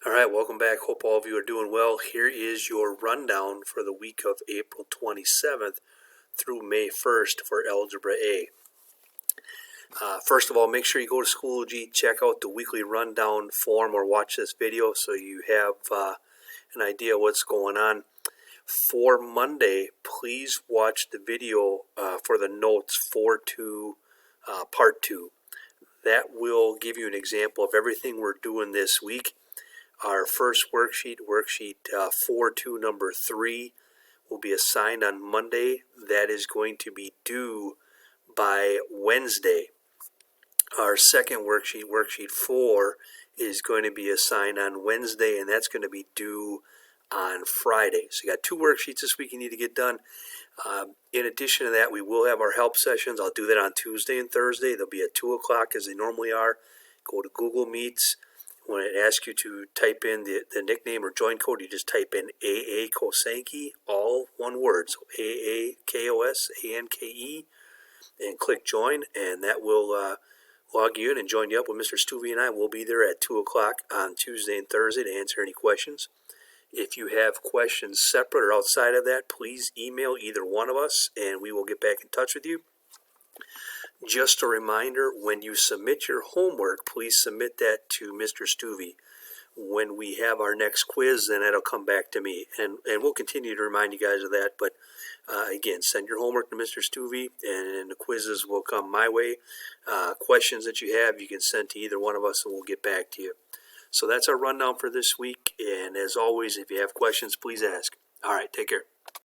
All right, welcome back. Hope all of you are doing well. Here is your rundown for the week of April 27th through May 1st for Algebra A. First of all, make sure you go to Schoology, check out the weekly rundown form or watch this video so you have an idea what's going on. For Monday, please watch the video for the notes 4-2 Part 2. That will give you an example of everything we're doing this week. Our first worksheet 4-2 number 3, will be assigned on Monday. That is going to be due by Wednesday. Our second worksheet 4, is going to be assigned on Wednesday, and that's going to be due on Friday. So you got 2 worksheets this week you need to get done. In addition to that, we will have our help sessions. I'll do that on Tuesday and Thursday. They'll be at 2 o'clock as they normally are. Go to Google Meets. When it asks you to type in the nickname or join code, you just type in AA Kosanke, all one word. So AA KOSANKE, and click join, and that will log you in and join you up with Mr. Stuvey and I. We'll be there at 2 o'clock on Tuesday and Thursday to answer any questions. If you have questions separate or outside of that, please email either one of us, and we will get back in touch with you. Just a reminder, when you submit your homework, please submit that to Mr. Stuvey. When we have our next quiz, then that'll come back to me. And we'll continue to remind you guys of that. But again, send your homework to Mr. Stuvey, and the quizzes will come my way. Questions that you have, you can send to either one of us, and we'll get back to you. So that's our rundown for this week. And as always, if you have questions, please ask. All right, take care.